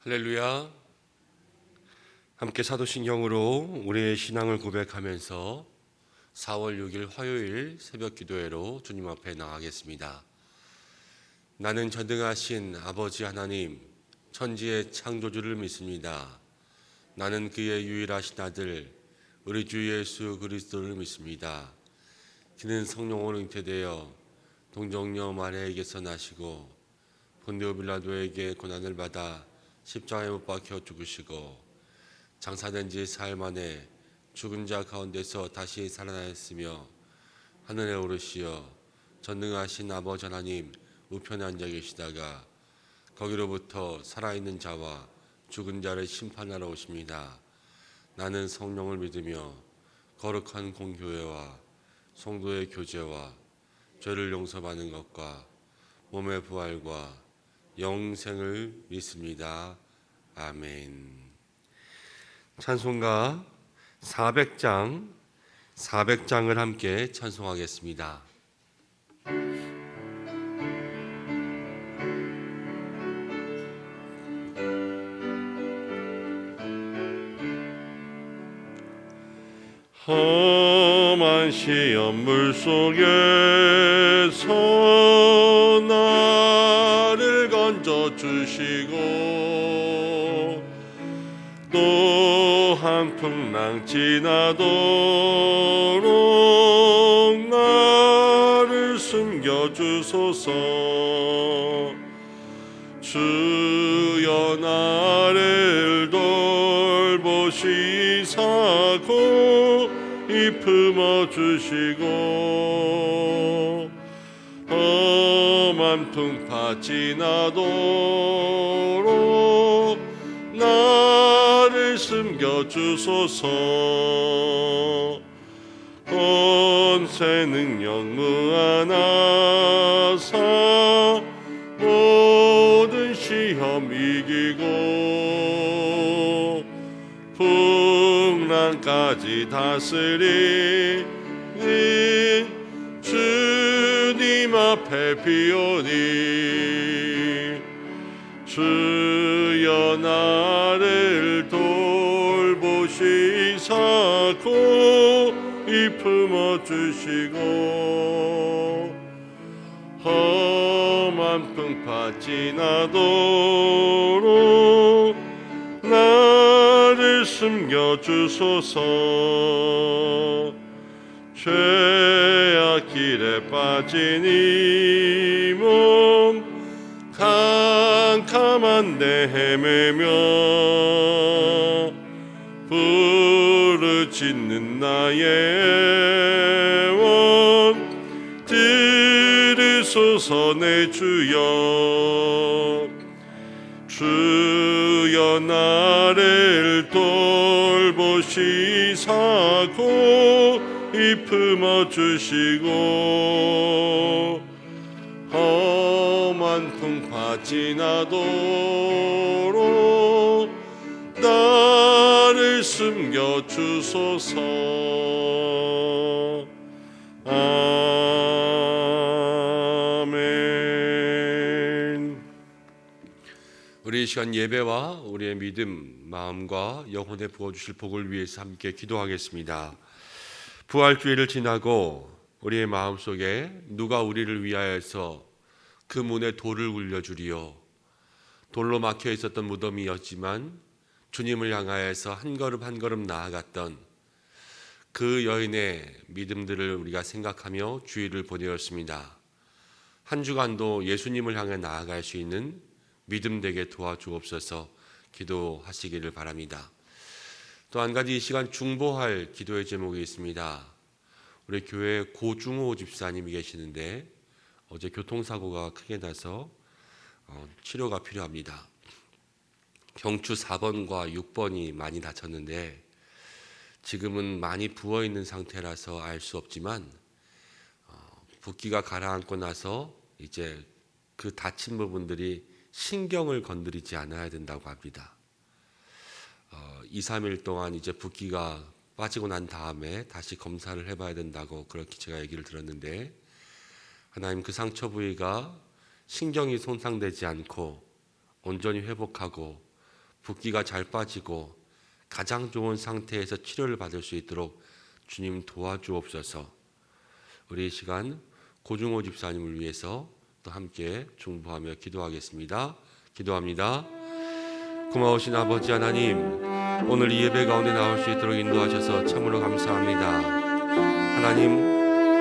할렐루야. 함께 사도신경으로 우리의 신앙을 고백하면서 4월 6일 화요일 새벽 기도회로 주님 앞에 나가겠습니다. 나는 전능하신 아버지 하나님, 천지의 창조주를 믿습니다. 나는 그의 유일하신 아들 우리 주 예수 그리스도를 믿습니다. 그는 성령으로 잉태되어 동정녀 마리아에게서 나시고 본디오 빌라도에게 고난을 받아 십자가에 못 박혀 죽으시고 장사된 지 사흘 만에 죽은 자 가운데서 다시 살아나셨으며 하늘에 오르시어 전능하신 아버지 하나님 우편에 앉아 계시다가 거기로부터 살아있는 자와 죽은 자를 심판하러 오십니다. 나는 성령을 믿으며 거룩한 공교회와 성도의 교제와 죄를 용서받는 것과 몸의 부활과 영생을 믿습니다. 아멘. 찬송가 400장을 함께 찬송하겠습니다. 험한 시험물 속에서 나를 건져주시고 또 한풍랑 지나도록 나를 숨겨주소서. 주여 나를 돌보시사 고이 품어주시고 험한 풍파 지나도록 나를 숨겨주소서. 권세 능력 무한하사 모든 시험 이기고 풍랑까지 다스리는 주님 앞에 비오니 주여 나를 돌보시사 고이 품어주시고 험한 풍파 지나도록 나를 숨겨주소서. 죄악 길에 빠진 이 몸 캄캄한데 헤매며 부르짖는 나의 원 들으소서. 내 주여 주여 나를 돌보시사 고이 품어주시고 험한 풍파 지나도록 나를 숨겨주소서. 아멘. 우리 이 시간 예배와 우리의 믿음, 마음과 영혼에 부어주실 복을 위해서 함께 기도하겠습니다. 부활주의를 지나고 우리의 마음속에 누가 우리를 위하여서 그 문에 돌을 굴려주리요. 돌로 막혀 있었던 무덤이었지만 주님을 향하여서 한 걸음 한 걸음 나아갔던 그 여인의 믿음들을 우리가 생각하며 주일을 보내었습니다. 한 주간도 예수님을 향해 나아갈 수 있는 믿음 되게 도와주옵소서 기도하시기를 바랍니다. 또 한 가지 이 시간 중보할 기도의 제목이 있습니다. 우리 교회에 고중호 집사님이 계시는데 어제 교통사고가 크게 나서 치료가 필요합니다. 경추 4번과 6번이 많이 다쳤는데 지금은 많이 부어있는 상태라서 알 수 없지만 붓기가 가라앉고 나서 이제 그 다친 부분들이 신경을 건드리지 않아야 된다고 합니다. 2, 3일 동안 이제 붓기가 빠지고 난 다음에 다시 검사를 해봐야 된다고 그렇게 제가 얘기를 들었는데, 하나님 그 상처 부위가 신경이 손상되지 않고 온전히 회복하고 붓기가 잘 빠지고 가장 좋은 상태에서 치료를 받을 수 있도록 주님 도와주옵소서. 우리 이 시간 고중호 집사님을 위해서 또 함께 중보하며 기도하겠습니다. 기도합니다. 고마우신 아버지 하나님, 오늘 이 예배 가운데 나올 수 있도록 인도하셔서 참으로 감사합니다. 하나님,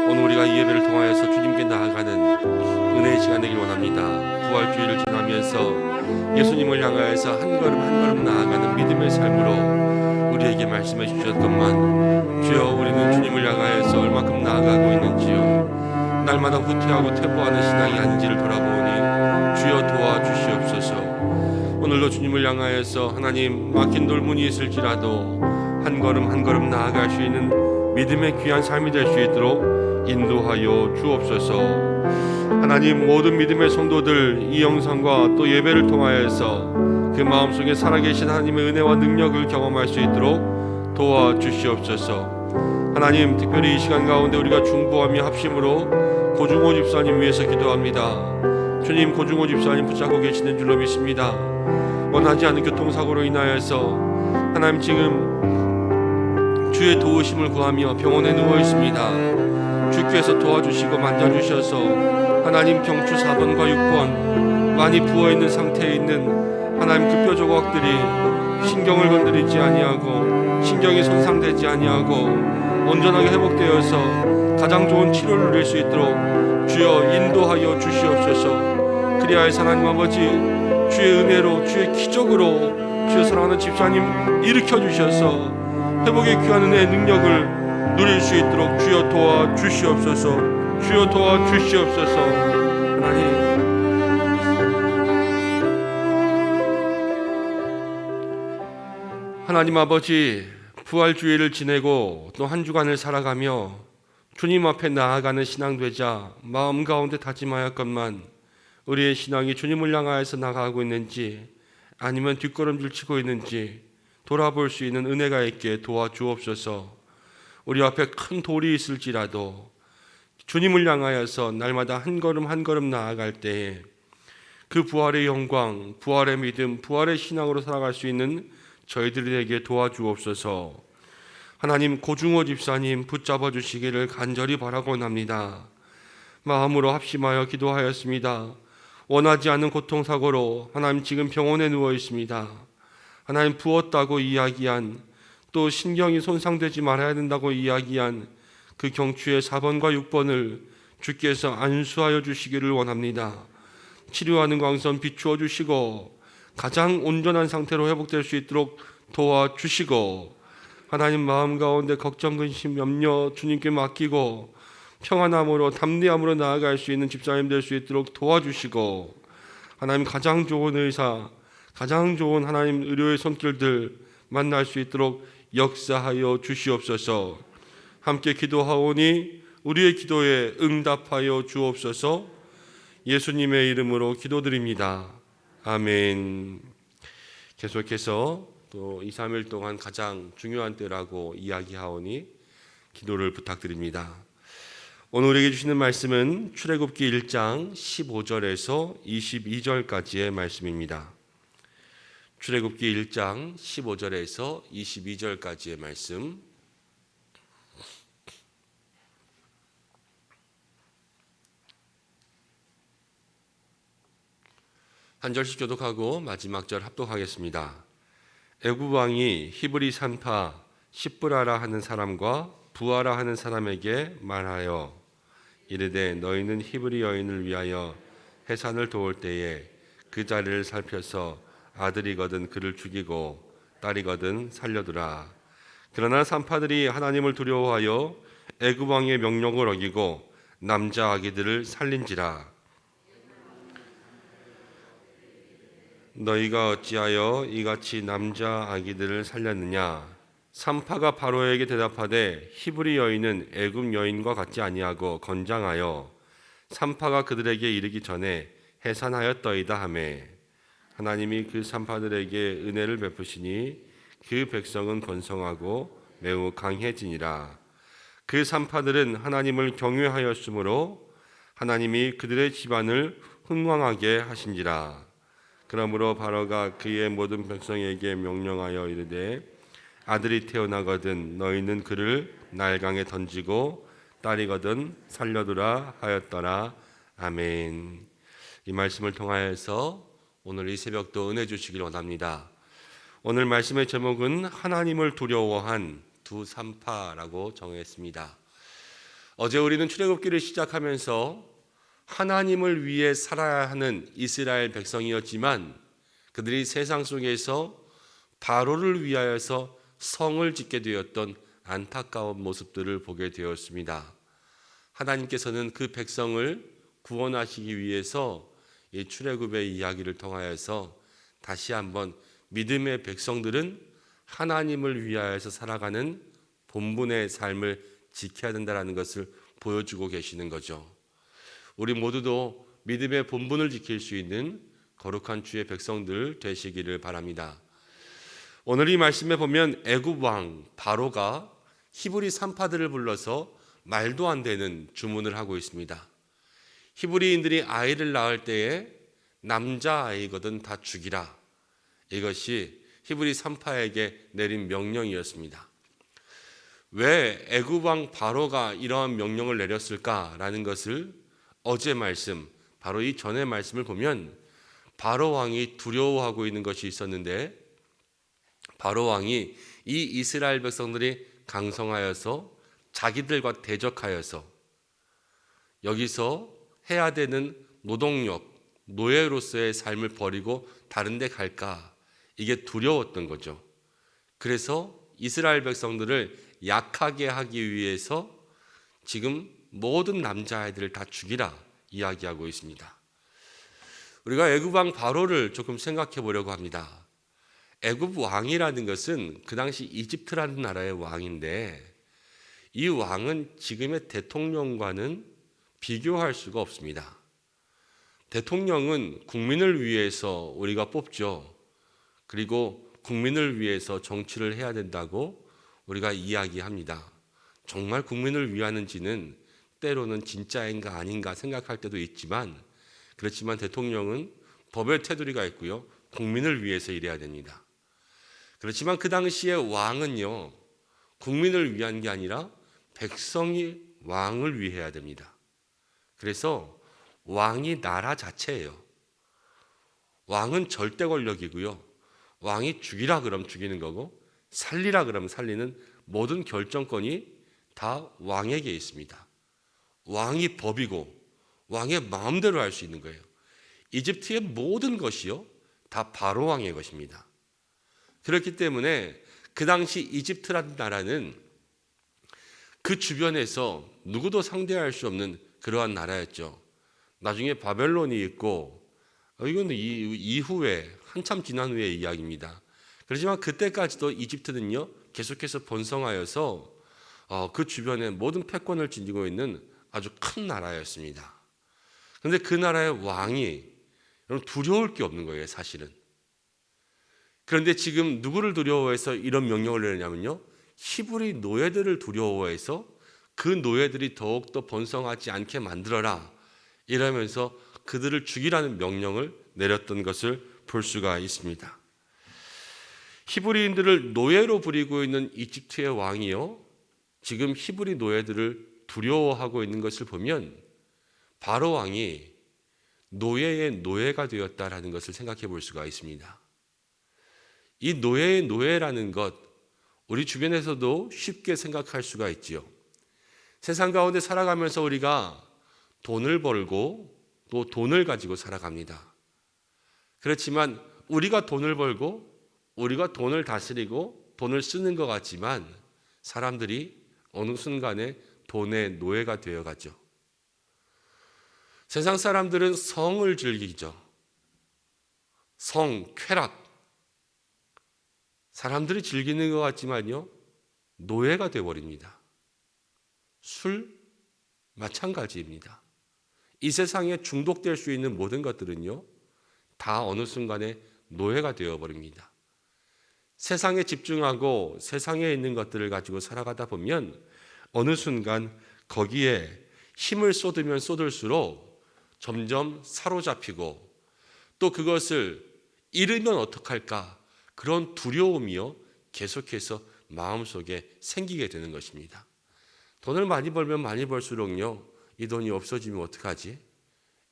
오늘 우리가 이 예배를 통하여서 주님께 나아가는 은혜의 시간 되길 원합니다. 부활주의를 지나면서 예수님을 향하여서 한 걸음 한 걸음 나아가는 믿음의 삶으로 우리에게 말씀해 주셨건만, 주여 우리는 주님을 향하여서 얼마큼 나아가고 있는지요, 날마다 후퇴하고 퇴보하는 신앙이 아닌지를 돌아보니 주여 도와주시옵소서. 오늘도 주님을 향하여서 하나님, 막힌 돌문이 있을지라도 한 걸음 한 걸음 나아갈 수 있는 믿음의 귀한 삶이 될 수 있도록 인도하여 주옵소서. 하나님, 모든 믿음의 성도들 이 영상과 또 예배를 통하여서 그 마음속에 살아계신 하나님의 은혜와 능력을 경험할 수 있도록 도와주시옵소서. 하나님, 특별히 이 시간 가운데 우리가 중보하며 합심으로 고중호 집사님 위해서 기도합니다. 주님, 고중호 집사님 붙잡고 계시는 줄로 믿습니다. 원하지 않은 교통사고로 인하여서 하나님 지금 주의 도우심을 구하며 병원에 누워 있습니다. 주께서 도와주시고 만져주셔서 하나님 경추 4번과 6번 많이 부어있는 상태에 있는 하나님 그 뼈 조각들이 신경을 건드리지 아니하고 신경이 손상되지 아니하고 온전하게 회복되어서 가장 좋은 치료를 누릴 수 있도록 주여 인도하여 주시옵소서. 그리하여서 하나님 아버지, 주의 은혜로 주의 기적으로 주여 사랑하는 집사님 일으켜 주셔서 회복의 귀한 은혜의 능력을 누릴 수 있도록 주여 도와주시옵소서. 주여 도와주시옵소서. 하나님 아버지, 부활주의를 지내고 또 한 주간을 살아가며 주님 앞에 나아가는 신앙 되자 마음 가운데 다짐하였건만 우리의 신앙이 주님을 향하여서 나가고 있는지 아니면 뒷걸음질 치고 있는지 돌아볼 수 있는 은혜가 있게 도와주옵소서. 우리 앞에 큰 돌이 있을지라도 주님을 향하여서 날마다 한 걸음 한 걸음 나아갈 때에 그 부활의 영광, 부활의 믿음, 부활의 신앙으로 살아갈 수 있는 저희들에게 도와주옵소서. 하나님, 고중호 집사님 붙잡아 주시기를 간절히 바라곤 합니다. 마음으로 합심하여 기도하였습니다. 원하지 않는 고통사고로 하나님 지금 병원에 누워 있습니다. 하나님, 부었다고 이야기한, 또 신경이 손상되지 말아야 된다고 이야기한 그 경추의 4번과 6번을 주께서 안수하여 주시기를 원합니다. 치료하는 광선 비추어 주시고 가장 온전한 상태로 회복될 수 있도록 도와주시고, 하나님 마음 가운데 걱정, 근심, 염려 주님께 맡기고 평안함으로 담대함으로 나아갈 수 있는 집사님 될 수 있도록 도와주시고, 하나님 가장 좋은 의사, 가장 좋은 하나님 의료의 손길들 만날 수 있도록 역사하여 주시옵소서. 함께 기도하오니 우리의 기도에 응답하여 주옵소서. 예수님의 이름으로 기도드립니다. 아멘. 계속해서 또 2, 3일 동안 가장 중요한 때라고 이야기하오니 기도를 부탁드립니다. 오늘 우리에게 주시는 말씀은 출애굽기 1장 15절에서 22절까지의 말씀입니다. 출애굽기 1장 15절에서 22절까지의 말씀, 한 절씩 교독하고 마지막 절 합독하겠습니다. 애굽 왕이 히브리 산파 십브라라 하는 사람과 부하라 하는 사람에게 말하여 이르되 너희는 히브리 여인을 위하여 해산을 도울 때에 그 자리를 살펴서 아들이거든 그를 죽이고 딸이거든 살려두라. 그러나 산파들이 하나님을 두려워하여 애굽 왕의 명령을 어기고 남자 아기들을 살린지라. 너희가 어찌하여 이같이 남자 아기들을 살렸느냐? 산파가 바로에게 대답하되 히브리 여인은 애굽 여인과 같지 아니하고 건장하여 산파가 그들에게 이르기 전에 해산하였더이다 하매, 하나님이 그 산파들에게 은혜를 베푸시니 그 백성은 번성하고 매우 강해지니라. 그 산파들은 하나님을 경외하였으므로 하나님이 그들의 집안을 흥왕하게 하신지라. 그러므로 바로가 그의 모든 백성에게 명령하여 이르되 아들이 태어나거든 너희는 그를 나일강에 던지고 딸이거든 살려두라 하였더라. 아멘. 이 말씀을 통하여서 오늘 이 새벽도 은혜 주시길 원합니다. 오늘 말씀의 제목은 하나님을 두려워한 두 산파라고 정했습니다. 어제 우리는 출애굽기를 시작하면서 하나님을 위해 살아야 하는 이스라엘 백성이었지만 그들이 세상 속에서 바로를 위하여서 성을 짓게 되었던 안타까운 모습들을 보게 되었습니다. 하나님께서는 그 백성을 구원하시기 위해서 이 출애굽의 이야기를 통하여서 다시 한번 믿음의 백성들은 하나님을 위하여서 살아가는 본분의 삶을 지켜야 된다는 것을 보여주고 계시는 거죠. 우리 모두도 믿음의 본분을 지킬 수 있는 거룩한 주의 백성들 되시기를 바랍니다. 오늘 이 말씀에 보면 애굽 왕 바로가 히브리 산파들을 불러서 말도 안 되는 주문을 하고 있습니다. 히브리인들이 아이를 낳을 때에 남자아이거든 다 죽이라. 이것이 히브리 산파에게 내린 명령이었습니다. 왜 애굽 왕 바로가 이러한 명령을 내렸을까라는 것을 어제 말씀, 바로 이 전의 말씀을 보면 바로 왕이 두려워하고 있는 것이 있었는데 바로 왕이 이 이스라엘 백성들이 강성하여서 자기들과 대적하여서 여기서 해야 되는 노동력, 노예로서의 삶을 버리고 다른 데 갈까? 이게 두려웠던 거죠. 그래서 이스라엘 백성들을 약하게 하기 위해서 지금 모든 남자아이들을 다 죽이라 이야기하고 있습니다. 우리가 애굽 왕 바로를 조금 생각해 보려고 합니다. 애굽 왕이라는 것은 그 당시 이집트라는 나라의 왕인데 이 왕은 지금의 대통령과는 비교할 수가 없습니다. 대통령은 국민을 위해서 우리가 뽑죠. 그리고 국민을 위해서 정치를 해야 된다고 우리가 이야기합니다. 정말 국민을 위하는지는 때로는 진짜인가 아닌가 생각할 때도 있지만 그렇지만 대통령은 법의 테두리가 있고요. 국민을 위해서 일해야 됩니다. 그렇지만 그 당시에 왕은요. 국민을 위한 게 아니라 백성이 왕을 위해야 됩니다. 그래서 왕이 나라 자체예요. 왕은 절대 권력이고요. 왕이 죽이라 그러면 죽이는 거고 살리라 그러면 살리는 모든 결정권이 다 왕에게 있습니다. 왕이 법이고 왕의 마음대로 할 수 있는 거예요. 이집트의 모든 것이요 다 바로 왕의 것입니다. 그렇기 때문에 그 당시 이집트라는 나라는 그 주변에서 누구도 상대할 수 없는 그러한 나라였죠. 나중에 바벨론이 있고 이건 이후에 한참 지난 후의 이야기입니다. 그렇지만 그때까지도 이집트는요 계속해서 번성하여서 그 주변에 모든 패권을 지니고 있는 아주 큰 나라였습니다. 그런데 그 나라의 왕이 여러분 두려울 게 없는 거예요, 사실은. 그런데 지금 누구를 두려워해서 이런 명령을 내렸냐면요, 히브리 노예들을 두려워해서 그 노예들이 더욱더 번성하지 않게 만들어라 이러면서 그들을 죽이라는 명령을 내렸던 것을 볼 수가 있습니다. 히브리인들을 노예로 부리고 있는 이집트의 왕이요 지금 히브리 노예들을 두려워하고 있는 것을 보면 바로 왕이 노예의 노예가 되었다라는 것을 생각해 볼 수가 있습니다. 이 노예의 노예라는 것 우리 주변에서도 쉽게 생각할 수가 있지요. 세상 가운데 살아가면서 우리가 돈을 벌고 또 돈을 가지고 살아갑니다. 그렇지만 우리가 돈을 벌고 우리가 돈을 다스리고 돈을 쓰는 것 같지만 사람들이 어느 순간에 돈의 노예가 되어가죠. 세상 사람들은 성을 즐기죠. 성, 쾌락. 사람들이 즐기는 것 같지만요, 노예가 되어버립니다. 술, 마찬가지입니다. 이 세상에 중독될 수 있는 모든 것들은요, 다 어느 순간에 노예가 되어버립니다. 세상에 집중하고 세상에 있는 것들을 가지고 살아가다 보면 어느 순간 거기에 힘을 쏟으면 쏟을수록 점점 사로잡히고 또 그것을 잃으면 어떡할까? 그런 두려움이요 계속해서 마음속에 생기게 되는 것입니다. 돈을 많이 벌면 많이 벌수록요 이 돈이 없어지면 어떡하지?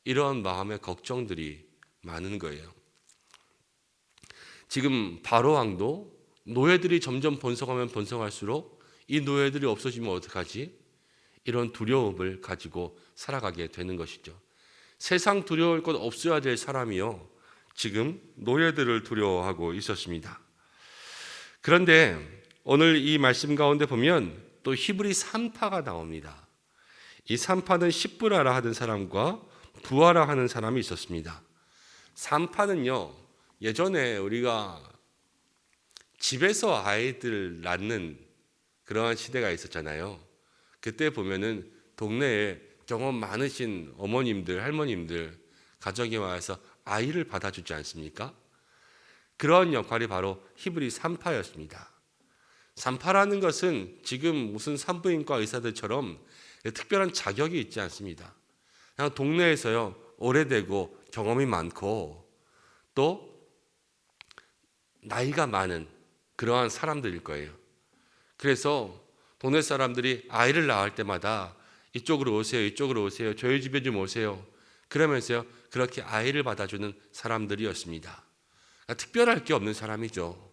이런 마음의 걱정들이 많은 거예요. 지금 바로 왕도 노예들이 점점 번성하면 번성할수록 이 노예들이 없어지면 어떡하지? 이런 두려움을 가지고 살아가게 되는 것이죠. 세상 두려울 것 없어야 될 사람이요 지금 노예들을 두려워하고 있었습니다. 그런데 오늘 이 말씀 가운데 보면 또 히브리 산파가 나옵니다. 이 산파는 십부라라 하는 사람과 부하라 하는 사람이 있었습니다. 산파는요 예전에 우리가 집에서 아이들 낳는 그러한 시대가 있었잖아요. 그때 보면은 동네에 경험 많으신 어머님들, 할머님들 가정에 와서 아이를 받아주지 않습니까? 그런 역할이 바로 히브리 산파였습니다. 산파라는 것은 지금 무슨 산부인과 의사들처럼 특별한 자격이 있지 않습니다. 그냥 동네에서요 오래되고 경험이 많고 또 나이가 많은 그러한 사람들일 거예요. 그래서 동네 사람들이 아이를 낳을 때마다 이쪽으로 오세요, 이쪽으로 오세요, 저희 집에 좀 오세요. 그러면서요 그렇게 아이를 받아주는 사람들이었습니다. 그러니까 특별할 게 없는 사람이죠.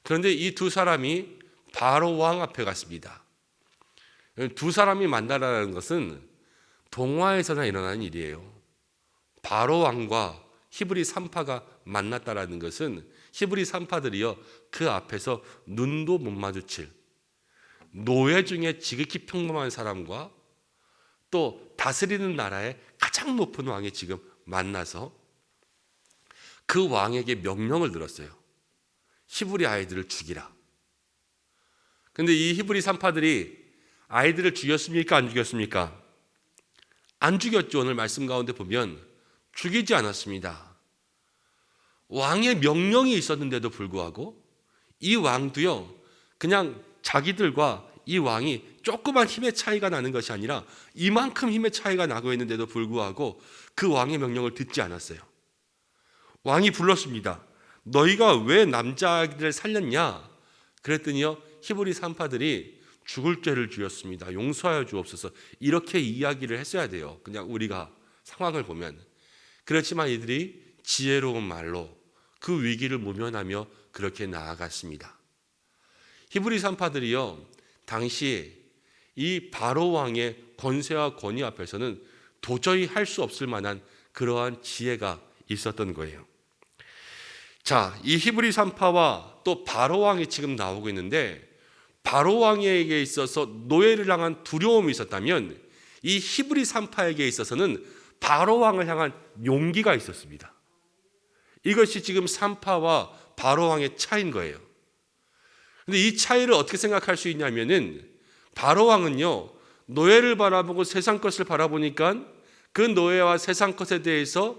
그런데 이 두 사람이 바로 왕 앞에 갔습니다. 두 사람이 만나라는 것은 동화에서나 일어나는 일이에요. 바로 왕과 히브리 산파가 만났다라는 것은 히브리 산파들이요 그 앞에서 눈도 못 마주칠 노예 중에 지극히 평범한 사람과 또 다스리는 나라의 가장 높은 왕이 지금 만나서 그 왕에게 명령을 들었어요. 히브리 아이들을 죽이라. 근데 이 히브리 산파들이 아이들을 죽였습니까? 안 죽였습니까? 안 죽였죠. 오늘 말씀 가운데 보면 죽이지 않았습니다. 왕의 명령이 있었는데도 불구하고 이 왕도요 그냥 자기들과 이 왕이 조그만 힘의 차이가 나는 것이 아니라 이만큼 힘의 차이가 나고 있는데도 불구하고 그 왕의 명령을 듣지 않았어요. 왕이 불렀습니다. 너희가 왜 남자아이들을 살렸냐? 그랬더니요 히브리 산파들이 죽을 죄를 지었습니다. 용서하여 주옵소서. 이렇게 이야기를 했어야 돼요. 그냥 우리가 상황을 보면. 그렇지만 이들이 지혜로운 말로 그 위기를 모면하며 그렇게 나아갔습니다. 히브리 산파들이요 당시 이 바로 왕의 권세와 권위 앞에서는 도저히 할 수 없을 만한 그러한 지혜가 있었던 거예요. 자, 이 히브리 산파와 또 바로 왕이 지금 나오고 있는데 바로 왕에게 있어서 노예를 향한 두려움이 있었다면 이 히브리 산파에게 있어서는 바로 왕을 향한 용기가 있었습니다. 이것이 지금 산파와 바로 왕의 차이인 거예요. 근데 이 차이를 어떻게 생각할 수 있냐면은 바로 왕은요 노예를 바라보고 세상 것을 바라보니까 그 노예와 세상 것에 대해서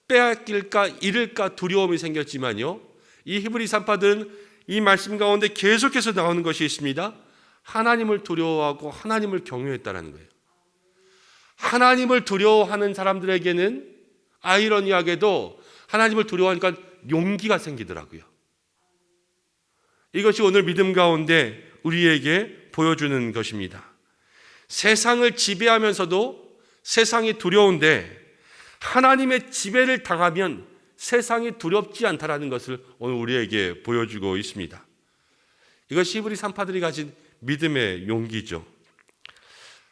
빼앗길까 잃을까 두려움이 생겼지만요 이 히브리 산파들은 이 말씀 가운데 계속해서 나오는 것이 있습니다. 하나님을 두려워하고 하나님을 경외했다라는 거예요. 하나님을 두려워하는 사람들에게는 아이러니하게도 하나님을 두려워하니까 용기가 생기더라고요. 이것이 오늘 믿음 가운데 우리에게 보여주는 것입니다. 세상을 지배하면서도 세상이 두려운데 하나님의 지배를 당하면 세상이 두렵지 않다라는 것을 오늘 우리에게 보여주고 있습니다. 이것이 히브리 산파들이 가진 믿음의 용기죠.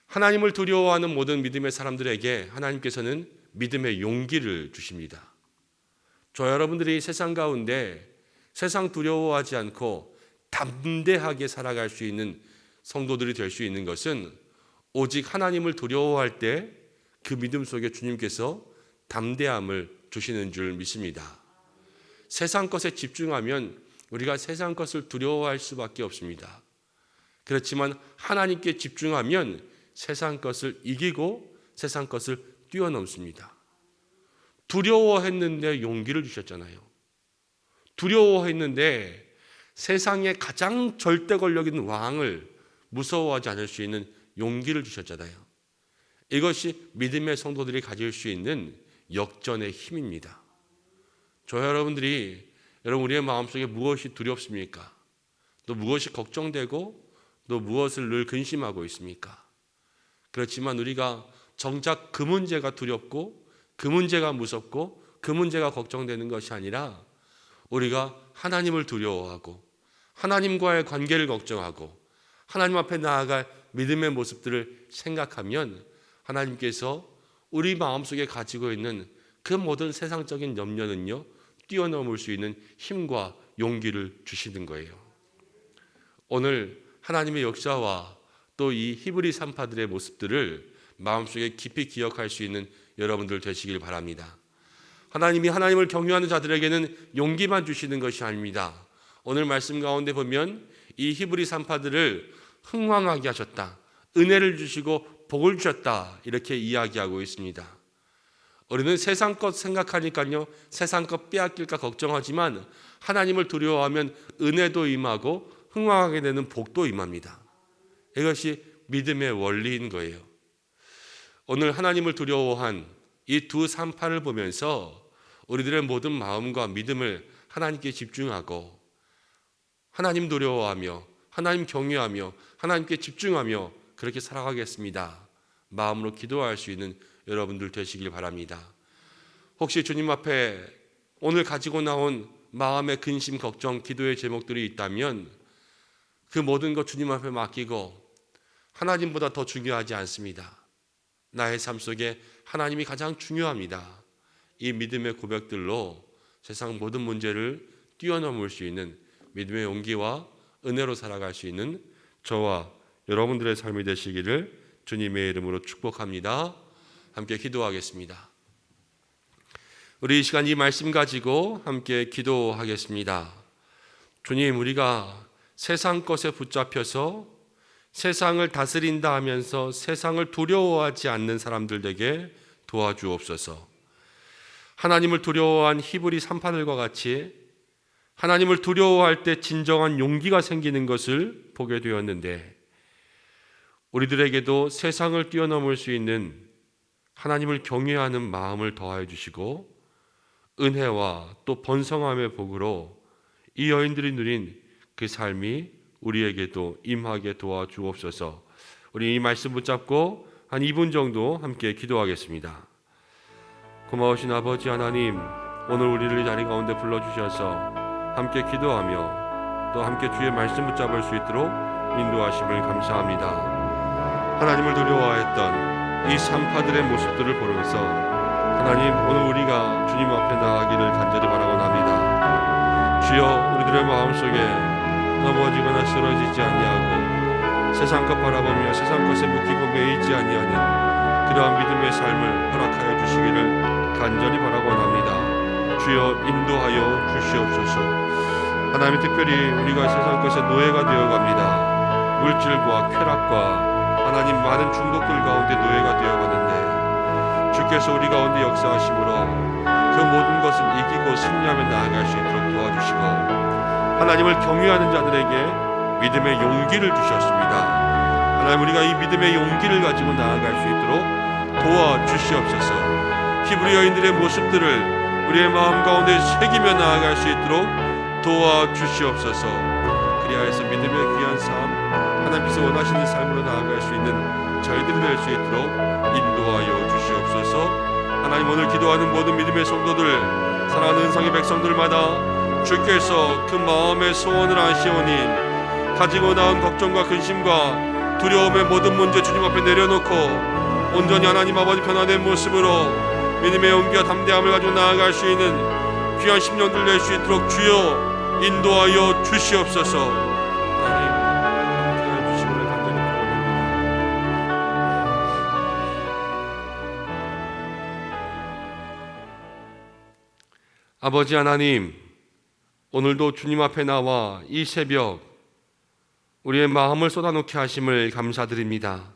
하나님을 두려워하는 모든 믿음의 사람들에게 하나님께서는 믿음의 용기를 주십니다. 저 여러분들이 세상 가운데 세상 두려워하지 않고 담대하게 살아갈 수 있는 성도들이 될 수 있는 것은 오직 하나님을 두려워할 때 그 믿음 속에 주님께서 담대함을 주시는 줄 믿습니다. 세상 것에 집중하면 우리가 세상 것을 두려워할 수밖에 없습니다. 그렇지만 하나님께 집중하면 세상 것을 이기고 세상 것을 뛰어넘습니다. 두려워했는데 용기를 주셨잖아요. 두려워했는데 세상에 가장 절대 권력인 왕을 무서워하지 않을 수 있는 용기를 주셨잖아요. 이것이 믿음의 성도들이 가질 수 있는 역전의 힘입니다. 여러분 우리의 마음속에 무엇이 두렵습니까? 또 무엇이 걱정되고 또 무엇을 늘 근심하고 있습니까? 그렇지만 우리가 정작 그 문제가 두렵고 그 문제가 무섭고 그 문제가 걱정되는 것이 아니라 우리가 하나님을 두려워하고 하나님과의 관계를 걱정하고 하나님 앞에 나아갈 믿음의 모습들을 생각하면 하나님께서 우리 마음속에 가지고 있는 그 모든 세상적인 염려는요, 뛰어넘을 수 있는 힘과 용기를 주시는 거예요. 오늘 하나님의 역사와 또 이 히브리 산파들의 모습들을 마음속에 깊이 기억할 수 있는 여러분들 되시길 바랍니다. 하나님이 하나님을 경외하는 자들에게는 용기만 주시는 것이 아닙니다. 오늘 말씀 가운데 보면 이 히브리 산파들을 흥왕하게 하셨다, 은혜를 주시고 복을 주셨다, 이렇게 이야기하고 있습니다. 우리는 세상 것 생각하니까요, 세상 것 빼앗길까 걱정하지만 하나님을 두려워하면 은혜도 임하고 흥왕하게 되는 복도 임합니다. 이것이 믿음의 원리인 거예요. 오늘 하나님을 두려워한 이 두 산파를 보면서 우리들의 모든 마음과 믿음을 하나님께 집중하고 하나님 두려워하며 하나님 경외하며 하나님께 집중하며 그렇게 살아가겠습니다. 마음으로 기도할 수 있는 여러분들 되시길 바랍니다. 혹시 주님 앞에 오늘 가지고 나온 마음의 근심, 걱정, 기도의 제목들이 있다면 그 모든 것 주님 앞에 맡기고 하나님보다 더 중요하지 않습니다. 나의 삶 속에 하나님이 가장 중요합니다. 이 믿음의 고백들로 세상 모든 문제를 뛰어넘을 수 있는 믿음의 용기와 은혜로 살아갈 수 있는 저와 여러분들의 삶이 되시기를 주님의 이름으로 축복합니다. 함께 기도하겠습니다. 우리 이 시간 이 말씀 가지고 함께 기도하겠습니다. 주님, 우리가 세상 것에 붙잡혀서 세상을 다스린다 하면서 세상을 두려워하지 않는 사람들에게 도와주옵소서. 하나님을 두려워한 히브리 산파들과 같이 하나님을 두려워할 때 진정한 용기가 생기는 것을 보게 되었는데, 우리들에게도 세상을 뛰어넘을 수 있는 하나님을 경외하는 마음을 더하여 주시고 은혜와 또 번성함의 복으로 이 여인들이 누린 그 삶이 우리에게도 임하게 도와주옵소서. 우리 이 말씀 붙잡고 한 2분 정도 함께 기도하겠습니다. 고마우신 아버지 하나님, 오늘 우리를 이 자리 가운데 불러주셔서 함께 기도하며 또 함께 주의 말씀 붙잡을 수 있도록 인도하심을 감사합니다. 하나님을 두려워했던 이 산파들의 모습들을 보면서 하나님, 오늘 우리가 주님 앞에 나아가기를 간절히 바라곤합니다. 주여, 우리들의 마음속에 넘어지거나 쓰러지지 아니하고 세상 것 바라보며 세상 것에 묶이고 매이지 아니하는 그러한 믿음의 삶을 허락하여 주시기를 간절히 바라곤합니다. 주여, 인도하여 주시옵소서. 하나님, 특별히 우리가 세상 것에 노예가 되어갑니다. 물질과 쾌락과 하나님 많은 중독들 가운데 노예가 되어가는데 주께서 우리 가운데 역사하심으로 그 모든 것을 이기고 승리하며 나아갈 수 있도록 도와주시고 하나님을 경외하는 자들에게 믿음의 용기를 주셨습니다. 하나님, 우리가 이 믿음의 용기를 가지고 나아갈 수 있도록 도와주시옵소서. 히브리 여인들의 모습들을 우리의 마음 가운데 새기며 나아갈 수 있도록 도와주시옵소서. 그리하여서 믿음의 귀한 삶, 하나님께서 원하시는 삶으로 나아갈 수 있는 저희들이 될 수 있도록 인도하여 주시옵소서. 하나님, 오늘 기도하는 모든 믿음의 성도들, 사랑하는 은성의 백성들마다 주께서 그 마음의 소원을 아시오니 가지고 나온 걱정과 근심과 두려움의 모든 문제 주님 앞에 내려놓고 온전히 하나님 아버지 변화된 모습으로 믿음의 용기와 담대함을 가지고 나아갈 수 있는 귀한 심령들 될 수 있도록 주여 인도하여 주시옵소서. 하나님, 함께하여 주시기를 간절히 바라옵나이다. 아버지 하나님, 오늘도 주님 앞에 나와 이 새벽 우리의 마음을 쏟아놓게 하심을 감사드립니다.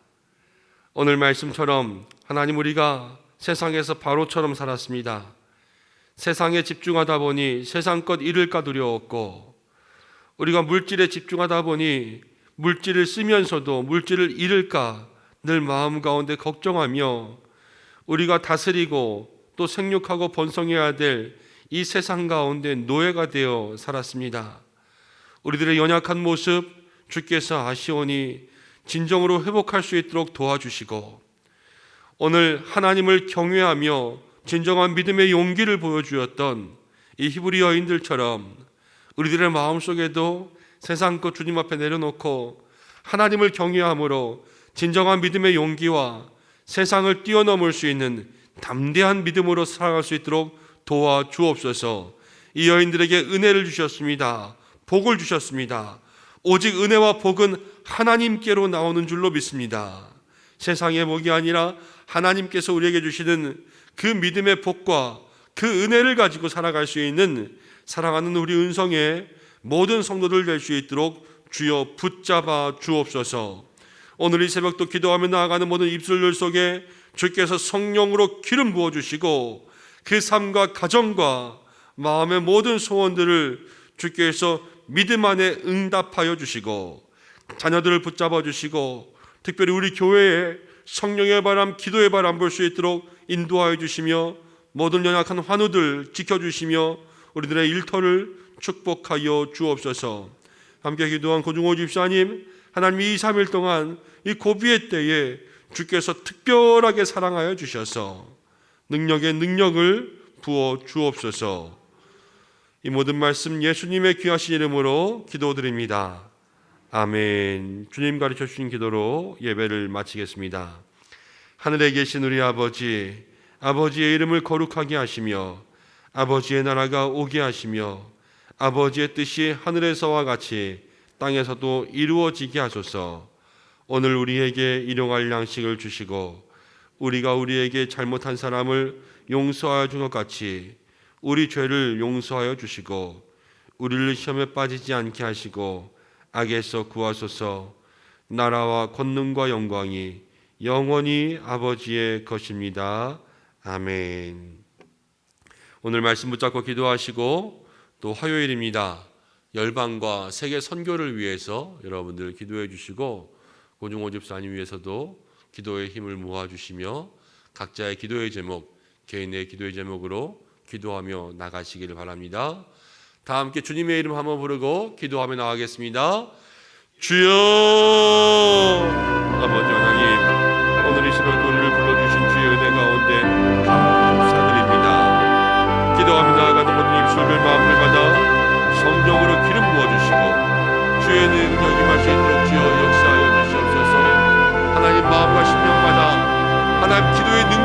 오늘 말씀처럼 하나님, 우리가 세상에서 바로처럼 살았습니다. 세상에 집중하다 보니 세상 것 잃을까 두려웠고, 우리가 물질에 집중하다 보니 물질을 쓰면서도 물질을 잃을까 늘 마음 가운데 걱정하며 우리가 다스리고 또 생육하고 번성해야 될 이 세상 가운데 노예가 되어 살았습니다. 우리들의 연약한 모습 주께서 아시오니 진정으로 회복할 수 있도록 도와주시고, 오늘 하나님을 경외하며 진정한 믿음의 용기를 보여주었던 이 히브리 여인들처럼 우리들의 마음속에도 세상 것 주님 앞에 내려놓고 하나님을 경외함으로 진정한 믿음의 용기와 세상을 뛰어넘을 수 있는 담대한 믿음으로 살아갈 수 있도록 도와주옵소서. 이 여인들에게 은혜를 주셨습니다. 복을 주셨습니다. 오직 은혜와 복은 하나님께로 나오는 줄로 믿습니다. 세상의 복이 아니라 하나님께서 우리에게 주시는 그 믿음의 복과 그 은혜를 가지고 살아갈 수 있는 사랑하는 우리 은성의 모든 성도들 될 수 있도록 주여 붙잡아 주옵소서. 오늘 이 새벽도 기도하며 나아가는 모든 입술들 속에 주께서 성령으로 기름 부어주시고 그 삶과 가정과 마음의 모든 소원들을 주께서 믿음 안에 응답하여 주시고 자녀들을 붙잡아 주시고 특별히 우리 교회에 성령의 바람, 기도의 바람 불 수 있도록 인도하여 주시며 모든 연약한 환우들 지켜주시며 우리들의 일터를 축복하여 주옵소서. 함께 기도한 고중호 집사님, 하나님 이 3일 동안 이 고비의 때에 주께서 특별하게 사랑하여 주셔서 능력의 능력을 부어 주옵소서. 이 모든 말씀 예수님의 귀하신 이름으로 기도드립니다. 아멘. 주님 가르쳐 주신 기도로 예배를 마치겠습니다. 하늘에 계신 우리 아버지, 아버지의 이름을 거룩하게 하시며 아버지의 나라가 오게 하시며 아버지의 뜻이 하늘에서와 같이 땅에서도 이루어지게 하소서. 오늘 우리에게 일용할 양식을 주시고 우리가 우리에게 잘못한 사람을 용서하여 준 것 같이 우리 죄를 용서하여 주시고 우리를 시험에 빠지지 않게 하시고 악에서 구하소서. 나라와 권능과 영광이 영원히 아버지의 것입니다. 아멘. 오늘 말씀 붙잡고 기도하시고 또 화요일입니다. 열방과 세계 선교를 위해서 여러분들 기도해 주시고 고중호 집사님 위해서도 기도의 힘을 모아주시며 각자의 기도의 제목, 개인의 기도의 제목으로 기도하며 나가시기를 바랍니다. 다 함께 주님의 이름 한번 부르고 기도하며 나가겠습니다. 주여! 아버지 하나님, 오늘 이 새벽 우리를 불러주신 주의 은혜 가운데 감사드립니다. 기도합니다.